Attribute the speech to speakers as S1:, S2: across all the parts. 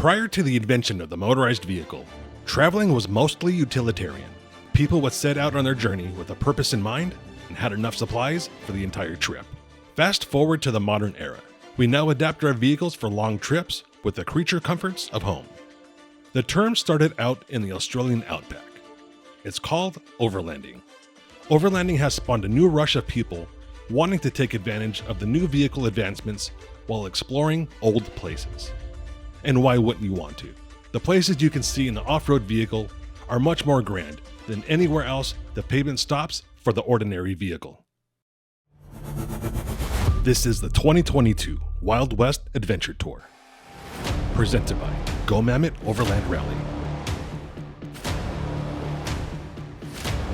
S1: Prior to the invention of the motorized vehicle, traveling was mostly utilitarian. People would set out on their journey with a purpose in mind and had enough supplies for the entire trip. Fast forward to the modern era. We now adapt our vehicles for long trips with the creature comforts of home. The term started out in the Australian outback. It's called overlanding. Overlanding has spawned a new rush of people wanting to take advantage of the new vehicle advancements while exploring old places. And why wouldn't you want to? The places you can see in the off-road vehicle are much more grand than anywhere else the pavement stops for the ordinary vehicle. This is the 2022 Wild West Adventure Tour, presented by Gomammut Overland Rally.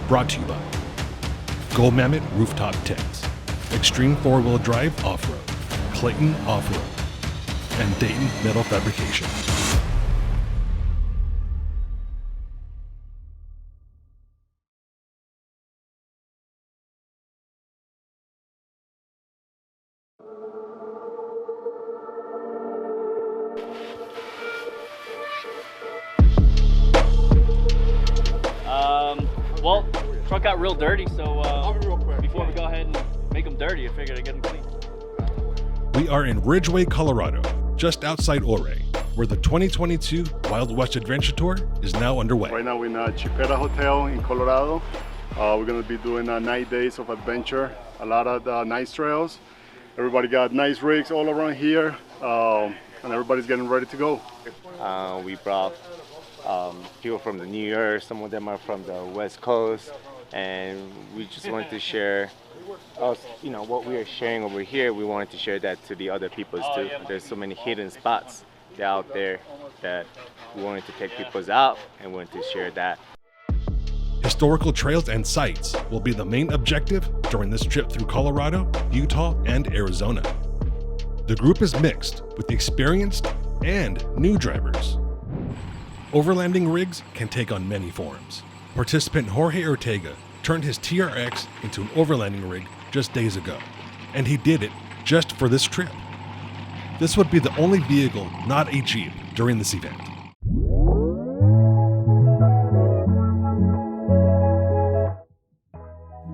S1: Brought to you by Gomammut Rooftop Tents, Extreme 4-Wheel Drive Off-Road, Clayton Off-Road, and Dayton Metal Fabrication.
S2: Well, truck got real dirty, so before we go ahead and make them dirty, I figured I'd get them clean.
S1: We are in Ouray, Colorado, just outside Ouray, where the 2022 Wild West Adventure Tour is now underway.
S3: Right now we're in a Chipeta Hotel in Colorado. We're going to be doing 9 days of adventure, a lot of nice trails. Everybody got nice rigs all around here, and everybody's getting ready to go.
S4: We brought people from the New York, some of them are from the West Coast, and we just wanted to share what we are sharing over here. We wanted to share that to the other peoples too. There's so many hidden spots out there that we wanted to take peoples out and wanted to share that.
S1: Historical trails and sites will be the main objective during this trip through Colorado, Utah, and Arizona. The group is mixed with experienced and new drivers. Overlanding rigs can take on many forms. Participant Jorge Ortega turned his TRX into an overlanding rig just days ago, and he did it just for this trip. This would be the only vehicle not a Jeep during this event.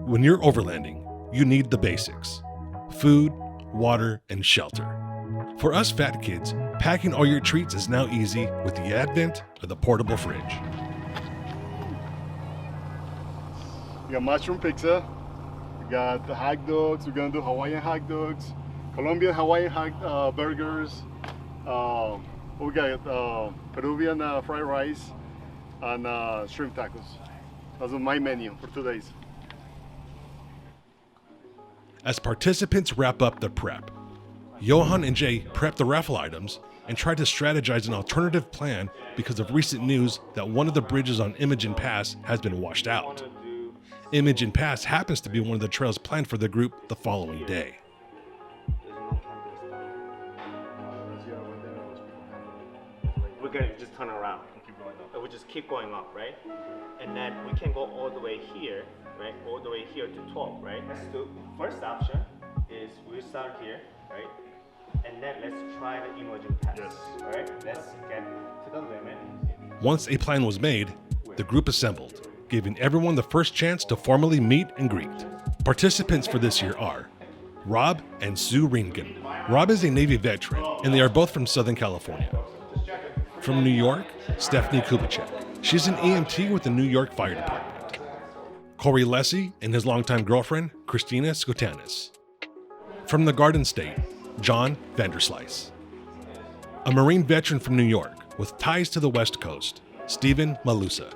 S1: When you're overlanding, you need the basics: food, water, and shelter. For us fat kids, packing all your treats is now easy with the advent of the portable fridge.
S3: We got mushroom pizza, we got the hot dogs, we're gonna do Hawaiian hot dogs, Colombian Hawaiian burgers, we got Peruvian fried rice, and shrimp tacos. That's my menu for 2 days.
S1: As participants wrap up the prep, Johan and Jay prep the raffle items and try to strategize an alternative plan because of recent news that one of the bridges on Imogen Pass has been washed out. Imogen Pass happens to be one of the trails planned for the group the following day.
S4: We're gonna just turn around. We'll just keep going up, right? And then we can go all the way here, right? All the way here to 12, right? Let's do, first option is we start here, right? And then let's try the Imogen Pass. Yes. All right, let's get to the limit.
S1: Once a plan was made, the group assembled, giving everyone the first chance to formally meet and greet. Participants for this year are Rob and Sue Ringen. Rob is a Navy veteran, and they are both from Southern California. From New York, Stephanie Kubicek. She's an EMT with the New York Fire Department. Corey Lessie and his longtime girlfriend, Christina Skotanis. From the Garden State, John Vanderslice. A Marine veteran from New York with ties to the West Coast, Stephen Malusa.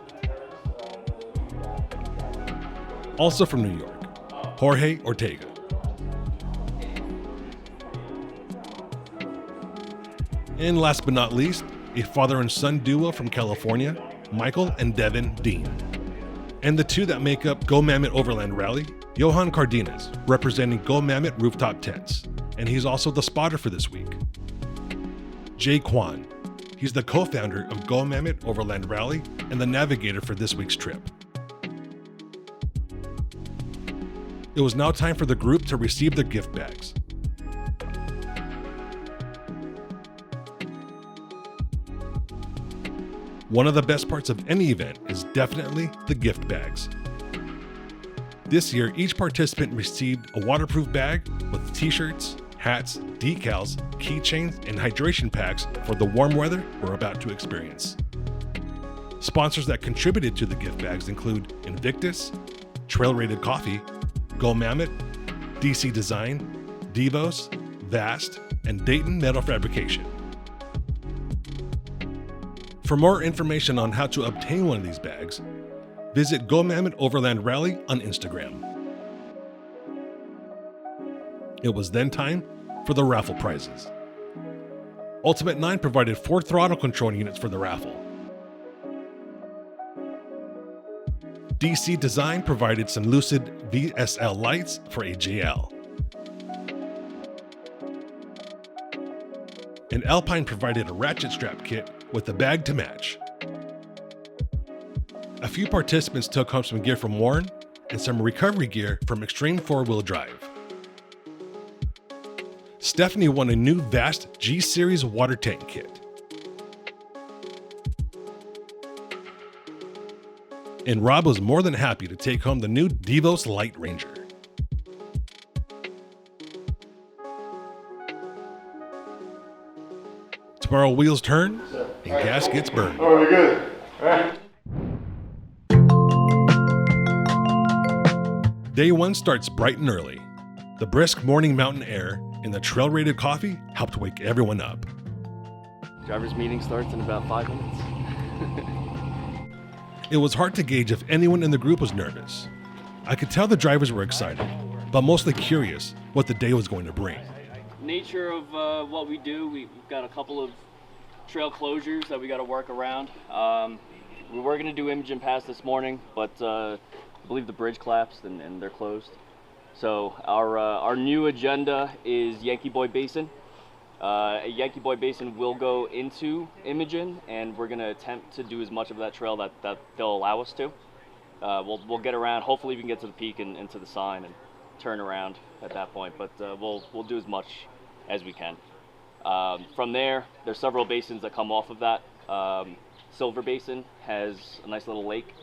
S1: Also from New York, Jorge Ortega. And last but not least, a father and son duo from California, Michael and Devin Dean. And the two that make up Gomammut Overland Rally, Johan Cardenas, representing Gomammut Rooftop Tents, and he's also the spotter for this week. Jay Kwan, he's the co-founder of Gomammut Overland Rally and the navigator for this week's trip. It was now time for the group to receive their gift bags. One of the best parts of any event is definitely the gift bags. This year, each participant received a waterproof bag with t-shirts, hats, decals, keychains, and hydration packs for the warm weather we're about to experience. Sponsors that contributed to the gift bags include Invictus, Trail Rated Coffee, Gomammut, DC Design, Devos, Vast, and Dayton Metal Fabrication. For more information on how to obtain one of these bags, visit Gomammut Overland Rally on Instagram. It was then time for the raffle prizes. Ultimate 9 provided 4 throttle control units for the raffle. DC Design provided some Lucid VSL lights for a JL. And Alpine provided a ratchet strap kit with a bag to match. A few participants took home some gear from Warren and some recovery gear from Extreme 4-Wheel Drive. Stephanie won a new Vast G-Series water tank kit. And Rob was more than happy to take home the new Devos Light Ranger. Tomorrow wheels turn and gas gets burned.
S3: Oh, we're good. All right.
S1: Day 1 starts bright and early. The brisk morning mountain air and the trail-rated coffee helped wake everyone up.
S2: Driver's meeting starts in about 5 minutes.
S1: It was hard to gauge if anyone in the group was nervous. I could tell the drivers were excited, but mostly curious what the day was going to bring.
S2: Nature of what we do, we've got a couple of trail closures that we got to work around. We were going to do Imogen Pass this morning, but I believe the bridge collapsed and they're closed. So our new agenda is Yankee Boy Basin. Yankee Boy Basin will go into Imogen, and we're going to attempt to do as much of that trail that they'll allow us to. We'll get around. Hopefully we can get to the peak and into the sign and turn around at that point, but we'll do as much as we can. From there, there's several basins that come off of that. Silver Basin has a nice little lake,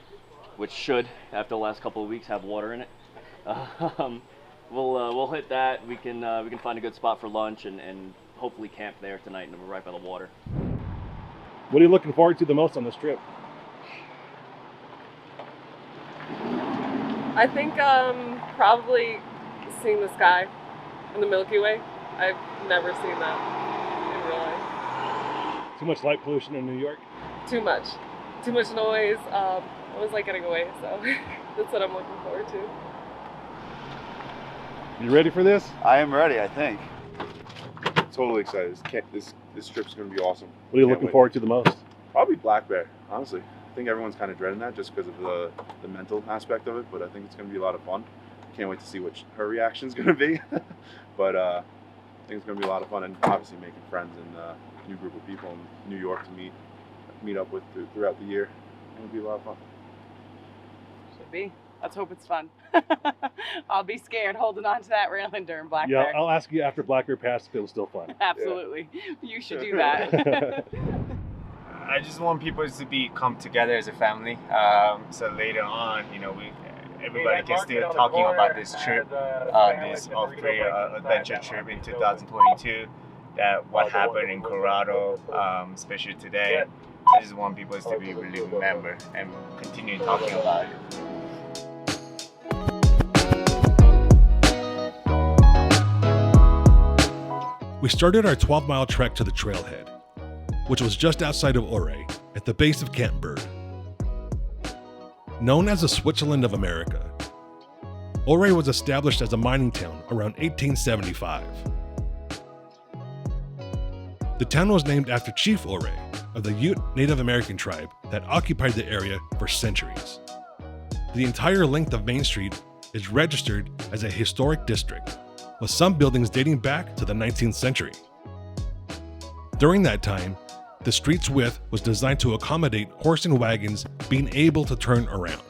S2: which should, after the last couple of weeks, have water in it. We'll hit that. We can find a good spot for lunch and hopefully camp there tonight, and we're right by the water.
S1: What are you looking forward to the most on this trip?
S5: I think probably seeing the sky and the Milky Way. I've never seen that in real life.
S1: Too much light pollution in New York?
S5: Too much noise. I was like getting away, so that's what I'm looking forward to.
S1: You ready for this?
S6: I am ready, I think.
S7: Totally excited. This trip's going to be awesome.
S1: What are you looking forward to the most?
S7: Probably Black Bear, honestly. I think everyone's kind of dreading that just because of the mental aspect of it, but I think it's going to be a lot of fun. Can't wait to see what her reaction's going to be. But I think it's going to be a lot of fun, and obviously making friends and a new group of people in New York to meet up with throughout the year. It'll be a lot of fun.
S8: Should be. Let's hope it's fun. I'll be scared holding on to that railing during Black Bear.
S1: Yeah, I'll ask you after Black Bear Pass if it was still fun.
S8: Absolutely. Yeah. You should do that.
S4: I just want people to come together as a family. So later on, everybody can still talking about this trip, this off-road adventure trip in 2022. That what happened in Colorado, especially today. I just want people to be really remember and continue talking about it.
S1: We started our 12-mile trek to the trailhead, which was just outside of Ouray, at the base of Camp Bird. Known as the Switzerland of America, Ouray was established as a mining town around 1875. The town was named after Chief Ouray of the Ute Native American tribe that occupied the area for centuries. The entire length of Main Street is registered as a historic district, with some buildings dating back to the 19th century. During that time, the street's width was designed to accommodate horse and wagons being able to turn around.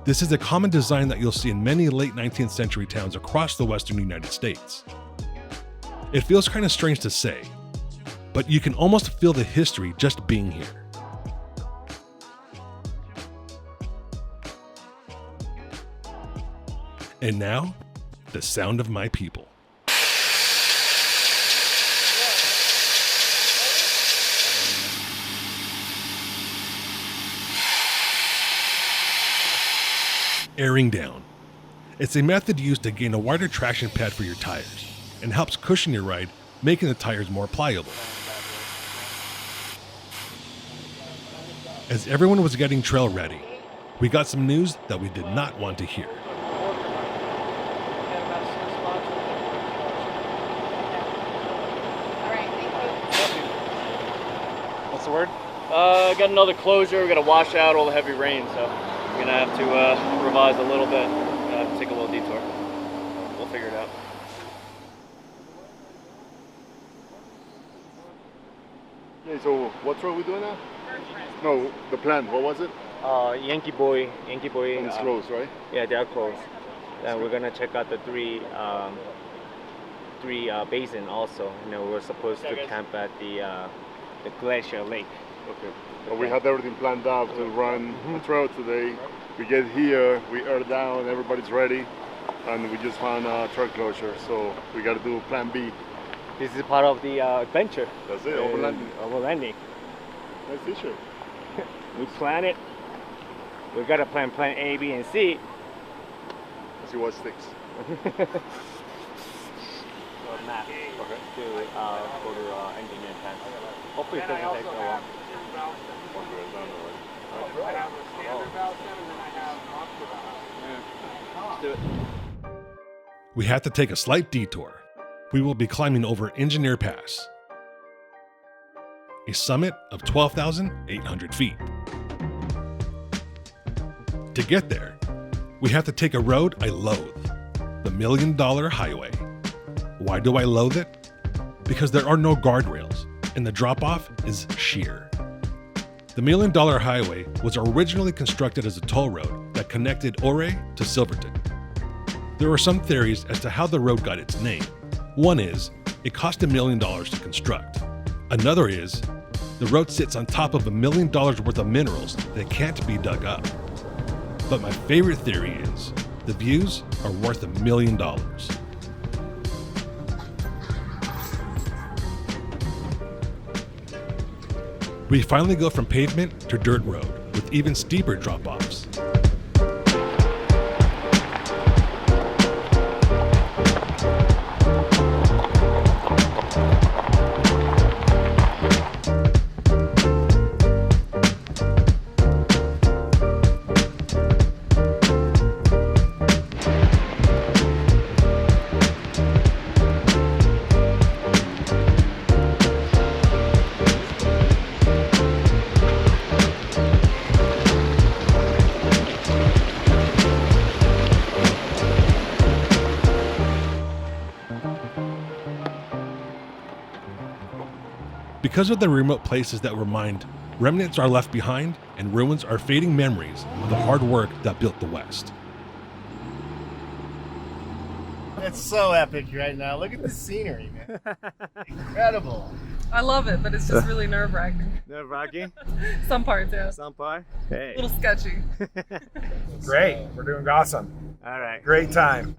S1: This is a common design that you'll see in many late 19th century towns across the western United States. It feels kind of strange to say, but you can almost feel the history just being here. And now, the sound of my people. Airing down. It's a method used to gain a wider traction pad for your tires and helps cushion your ride, making the tires more pliable. As everyone was getting trail ready, we got some news that we did not want to hear.
S2: What's the word? Got another closure. We're gonna wash out all the heavy rain, so we're gonna have to revise a little bit. Gonna have to take a little detour. We'll figure it out.
S3: Okay, so what road we doing now? No, the plan. What was it?
S4: Yankee Boy.
S3: It's closed, right?
S4: Yeah, they are closed. And we're gonna check out the three basin also. You know, we're supposed to camp at the Glacier Lake.
S3: Okay. But we had everything planned out to run the trail today. We get here, we air down, everybody's ready, and we just found a trail closure. So we got to do plan B.
S4: This is part of the adventure.
S3: That's it, overlanding.
S4: Overlanding.
S3: Nice t-shirt.
S4: We plan it. We gotta plan A, B, and C.
S3: Let's see what sticks.
S4: Map. Okay. To go to engineer plan. Hopefully it doesn't take so long.
S2: Let's do it.
S1: We had to take a slight detour. We will be climbing over Engineer Pass, a summit of 12,800 feet. To get there, we have to take a road I loathe, the $1 Million Highway. Why do I loathe it? Because there are no guardrails, and the drop-off is sheer. The $1 Million Highway was originally constructed as a toll road that connected Ouray to Silverton. There are some theories as to how the road got its name. One is, it cost $1 million to construct. Another is, the road sits on top of $1 million worth of minerals that can't be dug up. But my favorite theory is, the views are worth $1 million. We finally go from pavement to dirt road with even steeper drop-offs. Because of the remote places that were mined, remnants are left behind and ruins are fading memories of the hard work that built the West.
S6: It's so epic right now. Look at the scenery, man. Incredible.
S5: I love it, but it's just really nerve-wracking.
S6: Nerve-wracking?
S5: Some parts, yeah.
S6: Some part? Hey.
S5: A little sketchy.
S9: Great. We're doing awesome.
S6: All right.
S9: Great time.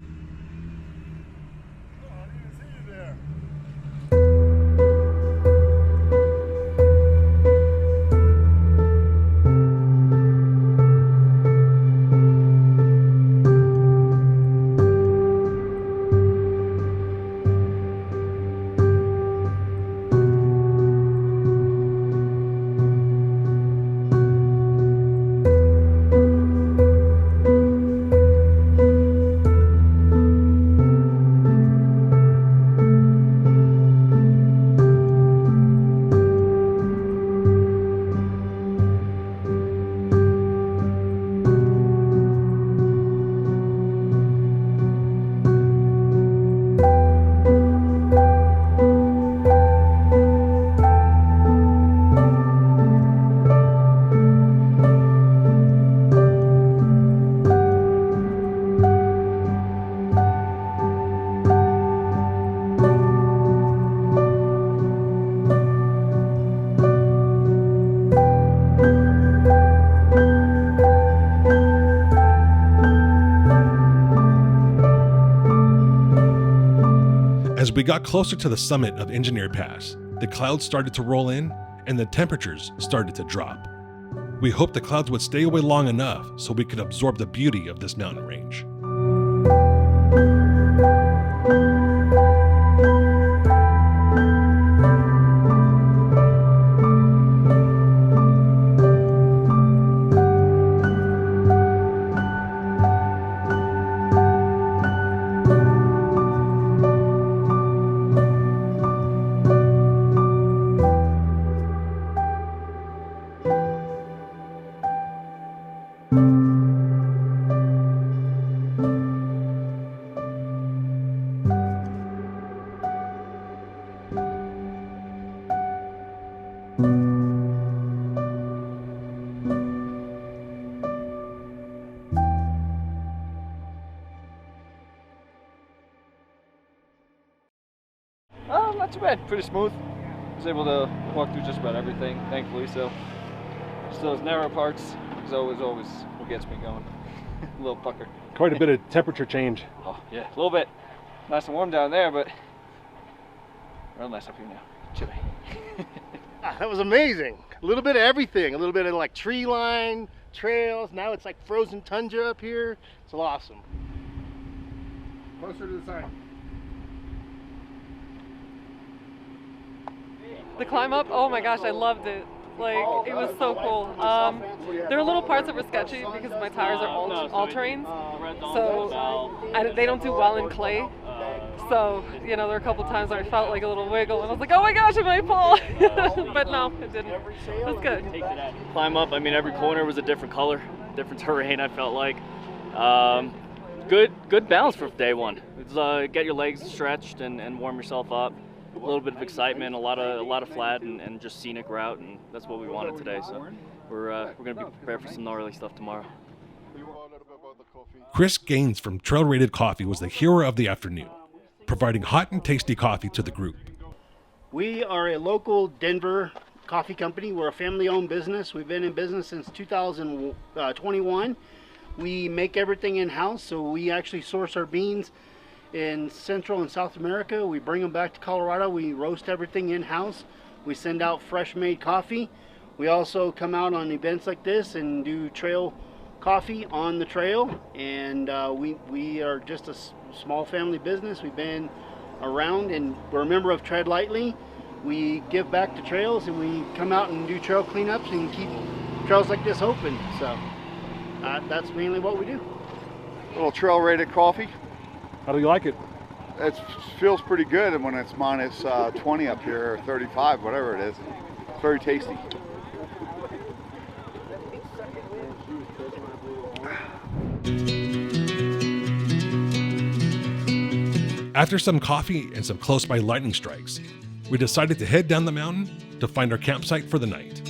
S1: we got closer to the summit of Engineer Pass, the clouds started to roll in and the temperatures started to drop. We hoped the clouds would stay away long enough so we could absorb the beauty of this mountain range.
S10: Not too bad, pretty smooth. Was able to walk through just about everything, thankfully. So just those narrow parts is always what gets me going. A little pucker.
S1: Quite a bit of temperature change.
S10: Oh yeah, a little bit. Nice and warm down there, but real nice up here now. Chilly.
S6: That was amazing. A little bit of everything. A little bit of like tree line, trails. Now it's like frozen tundra up here. It's awesome.
S9: Closer to the sign.
S5: The climb up, oh my gosh, I loved it. Like, it was so cool. There are little parts that were sketchy because my tires are all terrains, so they don't do well in clay. So, you know, there were a couple times where I felt like a little wiggle, and I was like, oh my gosh, I might fall. But no, it didn't. It was good.
S2: Climb up, I mean, every corner was a different color, different terrain, I felt like. Good balance for day one. It's, get your legs stretched and warm yourself up. A little bit of excitement, a lot of flat and just scenic route, and that's what we wanted today. So we're gonna be prepared for some gnarly stuff tomorrow.
S1: Chris Gaines from Trail Rated Coffee was the hero of the afternoon, providing hot and tasty coffee to the group.
S6: We are a local Denver coffee company. We're a family-owned business. We've been in business since 2021. We make everything in-house, so we actually source our beans in Central and South America. We bring them back to Colorado. We roast everything in-house. We send out fresh-made coffee. We also come out on events like this and do trail coffee on the trail. And we are just a small family business. We've been around, and we're a member of Tread Lightly. We give back to trails, and we come out and do trail cleanups and keep trails like this open. So that's mainly what we do.
S11: A little Trail Rated coffee.
S1: How do you like it?
S11: It feels pretty good when it's minus 20 up here, or 35, whatever it is. It's very tasty.
S1: After some coffee and some close-by lightning strikes, we decided to head down the mountain to find our campsite for the night.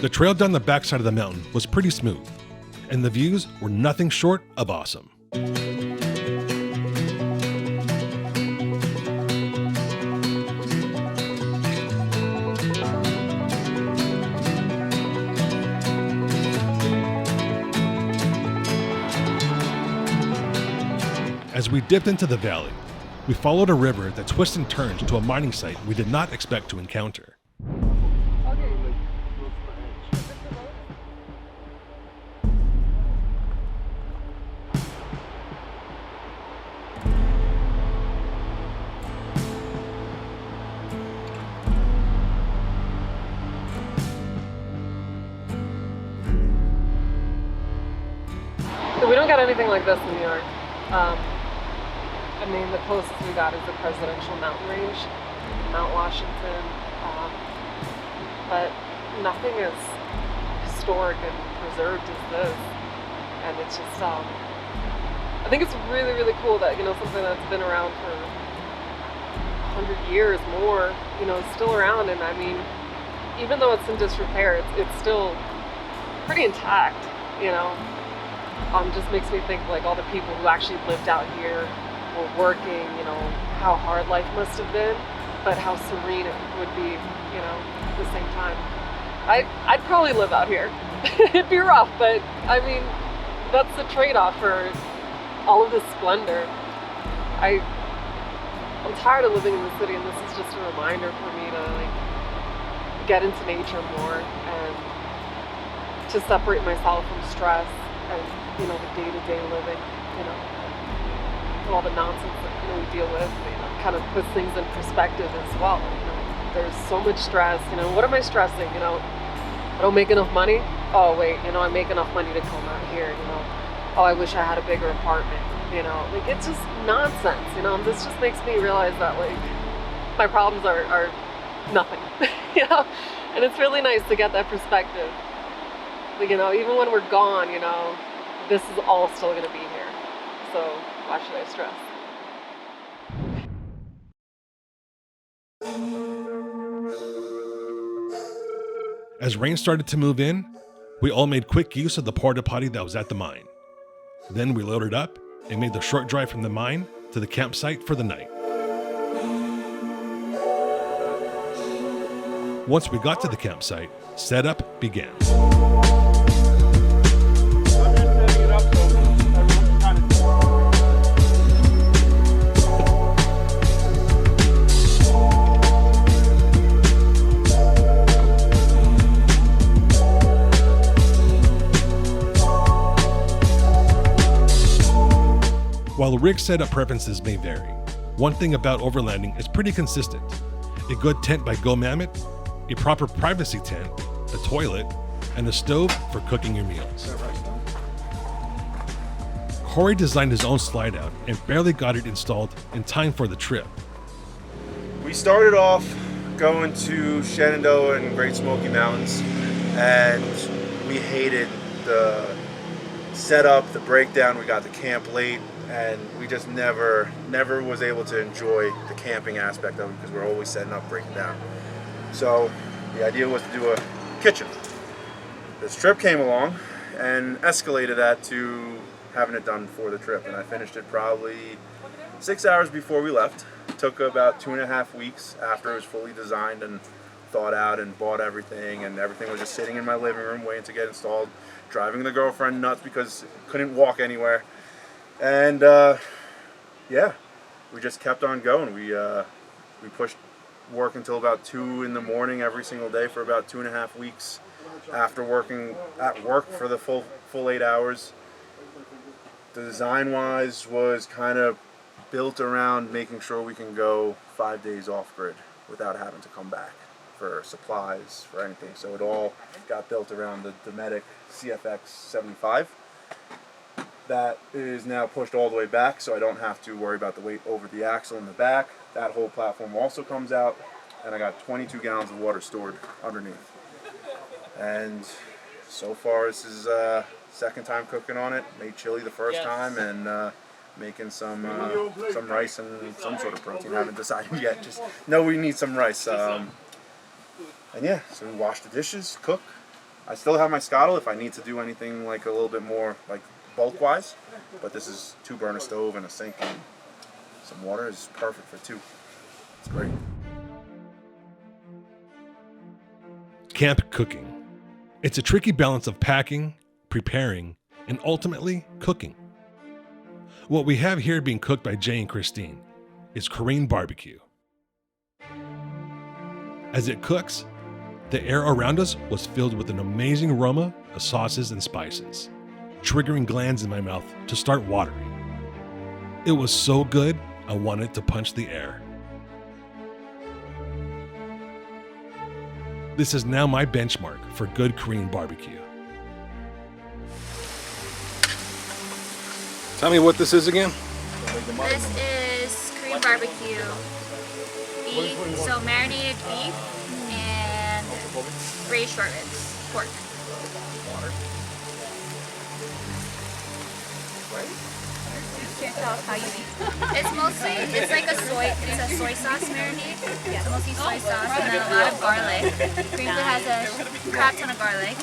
S1: The trail down the backside of the mountain was pretty smooth, and the views were nothing short of awesome. As we dipped into the valley, we followed a river that twists and turns to a mining site we did not expect to encounter.
S5: We don't got anything like this in New York. mean, the closest we got is the Presidential Mountain Range, Mount Washington, but nothing as historic and preserved as this. And it's just, I think it's really, really cool that, something that's been around for 100 years more, is still around. And I mean, even though it's in disrepair, it's still pretty intact, just makes me think like all the people who actually lived out here were working, how hard life must have been, but how serene it would be, at the same time. I'd probably live out here. It'd be rough, but I mean, that's the trade-off for all of this splendor. I'm tired of living in the city, and this is just a reminder for me to get into nature more and to separate myself from stress and the day-to-day living, and all the nonsense that we deal with, kind of puts things in perspective as well. There's so much stress. What am I stressing? I don't make enough money. Oh wait, I make enough money to come out here. Oh, I wish I had a bigger apartment. It's just nonsense. This just makes me realize that my problems are nothing. And it's really nice to get that perspective. Even when we're gone, this is all still going to be here. So why should I stress?
S1: As rain started to move in, we all made quick use of the porta potty that was at the mine. Then we loaded up and made the short drive from the mine to the campsite for the night. Once we got to the campsite, setup began. While rig setup preferences may vary, one thing about overlanding is pretty consistent. A good tent by Gomammut, a proper privacy tent, a toilet, and a stove for cooking your meals. Corey designed his own slide out and barely got it installed in time for the trip.
S12: We started off going to Shenandoah and Great Smoky Mountains, and we hated the setup, the breakdown. We got to camp late, and we just never was able to enjoy the camping aspect of it because we're always setting up, breaking down. So the idea was to do a kitchen. This trip came along and escalated that to having it done for the trip, and I finished it probably 6 hours before we left. It took about 2.5 weeks after it was fully designed and thought out and bought everything, and everything was just sitting in my living room waiting to get installed, driving the girlfriend nuts because couldn't walk anywhere. And yeah, we just kept on going. We pushed work until about 2 in the morning every single day for about 2.5 weeks after working at work for the full 8 hours. The design-wise was kind of built around making sure we can go 5 days off-grid without having to come back for supplies, for anything. So it all got built around the Dometic CFX 75. That is now pushed all the way back, so I don't have to worry about the weight over the axle in the back. That whole platform also comes out, and I got 22 gallons of water stored underneath. And so far, this is second time cooking on it. Made chili the first time, and making some rice and some sort of protein. I haven't decided yet. Just know we need some rice. And yeah, so we wash the dishes, cook. I still have my scuttle if I need to do anything like a little bit more like bulk-wise, but this is 2-burner stove and a sink, and some water is perfect for 2. It's great.
S1: Camp cooking. It's a tricky balance of packing, preparing, and ultimately cooking. What we have here being cooked by Jay and Christine is Korean barbecue. As it cooks, the air around us was filled with an amazing aroma of sauces and spices, triggering glands in my mouth to start watering. It was so good, I wanted to punch the air. This is now my benchmark for good Korean barbecue.
S13: Tell me what this is again? This is Korean barbecue beef, so marinated beef and braised short ribs, pork. Can't tell us how you eat. It's like a soy sauce marinade. Yeah. So mostly soy sauce and then a lot of garlic. Korean food has a crap ton of garlic.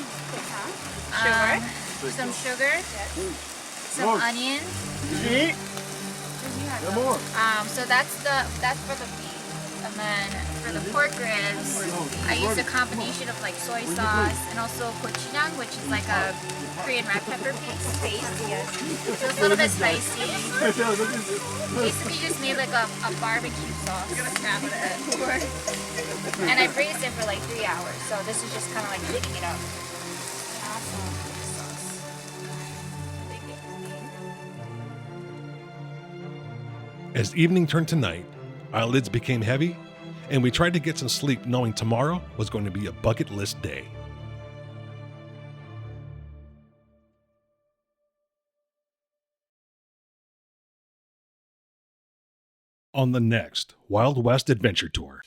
S13: Some sugar, some onion. So that's for the beef. And then for the pork ribs, I use a combination of like soy sauce and also gochujang, which is like a Korean red pepper paste. Yes. So it's a little bit spicy. Basically just made like a barbecue sauce out of the pork. And I braised it for like 3 hours. So this is just kind of like heating it up.
S1: As evening turned to night, eyelids became heavy, and we tried to get some sleep knowing tomorrow was going to be a bucket list day. On the next Wild West Adventure Tour.